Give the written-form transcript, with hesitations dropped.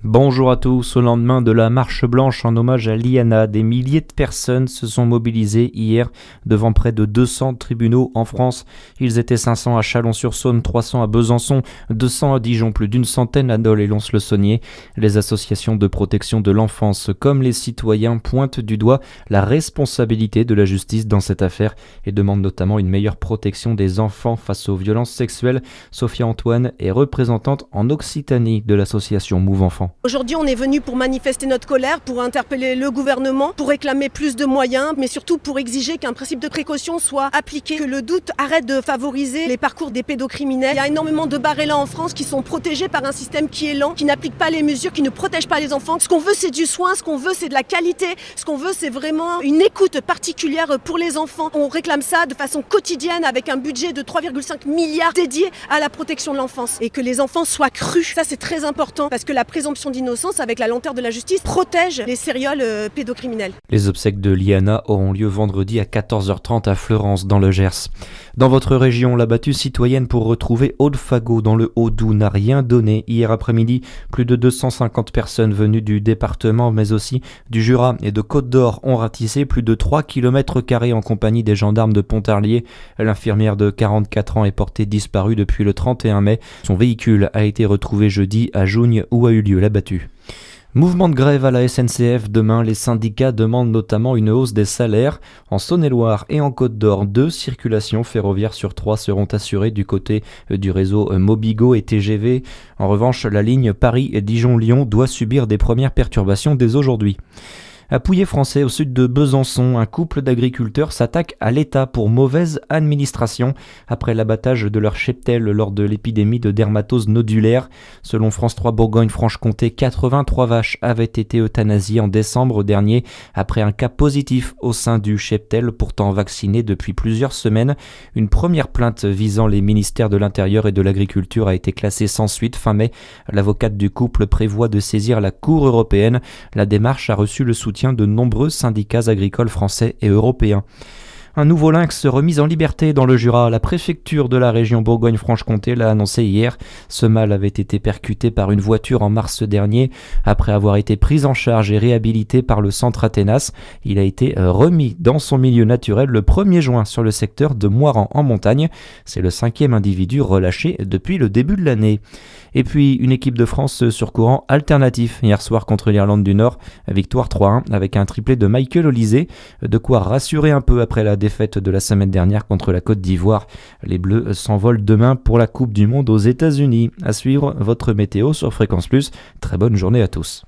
Bonjour à tous, au lendemain de la marche blanche en hommage à Liana, des milliers de personnes se sont mobilisées hier devant près de 200 tribunaux en France. Ils étaient 500 à Chalon-sur-Saône, 300 à Besançon, 200 à Dijon, plus d'une centaine à Dole et Lons-le-Saunier. Les associations de protection de l'enfance comme les citoyens pointent du doigt la responsabilité de la justice dans cette affaire et demandent notamment une meilleure protection des enfants face aux violences sexuelles. Sophia Antoine est représentante en Occitanie de l'association Move Enfants. Aujourd'hui, on est venu pour manifester notre colère, pour interpeller le gouvernement, pour réclamer plus de moyens, mais surtout pour exiger qu'un principe de précaution soit appliqué, que le doute arrête de favoriser les parcours des pédocriminels. Il y a énormément de barrés en France qui sont protégés par un système qui est lent, qui n'applique pas les mesures, qui ne protège pas les enfants. Ce qu'on veut, c'est du soin, ce qu'on veut, c'est de la qualité, ce qu'on veut, c'est vraiment une écoute particulière pour les enfants. On réclame ça de façon quotidienne avec un budget de 3,5 milliards dédié à la protection de l'enfance et que les enfants soient crus. Ça, c'est très important parce que la présomption d'innocence avec la lenteur de la justice protège les sérioles pédocriminels. Les obsèques de Liana auront lieu vendredi à 14h30 à Fleurance dans le Gers. Dans votre région, la battue citoyenne pour retrouver Aude Fagot dans le Haut-Doubs n'a rien donné. Hier après-midi, plus de 250 personnes venues du département mais aussi du Jura et de Côte-d'Or ont ratissé plus de 3 km² en compagnie des gendarmes de Pontarlier. L'infirmière de 44 ans est portée disparue depuis le 31 mai. Son véhicule a été retrouvé jeudi à Jougnes où a eu lieu la battue. Mouvement de grève à la SNCF demain, les syndicats demandent notamment une hausse des salaires. En Saône-et-Loire et en Côte-d'Or, 2 circulations ferroviaires sur 3 seront assurées du côté du réseau Mobigo et TGV. En revanche, la ligne Paris-Dijon-Lyon doit subir des premières perturbations dès aujourd'hui. À Pouilly-Français, au sud de Besançon, un couple d'agriculteurs s'attaque à l'État pour mauvaise administration après l'abattage de leur cheptel lors de l'épidémie de dermatose nodulaire. Selon France 3 Bourgogne-Franche-Comté, 83 vaches avaient été euthanasiées en décembre dernier après un cas positif au sein du cheptel, pourtant vacciné depuis plusieurs semaines. Une première plainte visant les ministères de l'Intérieur et de l'Agriculture a été classée sans suite fin mai. L'avocate du couple prévoit de saisir la Cour européenne. La démarche a reçu le soutien de nombreux syndicats agricoles français et européens. Un nouveau lynx remis en liberté dans le Jura. La préfecture de la région Bourgogne-Franche-Comté l'a annoncé hier. Ce mâle avait été percuté par une voiture en mars dernier. Après avoir été pris en charge et réhabilité par le centre Athénas, il a été remis dans son milieu naturel le 1er juin sur le secteur de Moiran en montagne. C'est le 5e individu relâché depuis le début de l'année. Et puis une équipe de France sur courant alternatif hier soir contre l'Irlande du Nord. Victoire 3-1 avec un triplé de Michael Olysée. De quoi rassurer un peu après la défaite de la semaine dernière contre la Côte d'Ivoire. Les Bleus s'envolent demain pour la Coupe du Monde aux États-Unis. À suivre votre météo sur Fréquence Plus. Très bonne journée à tous.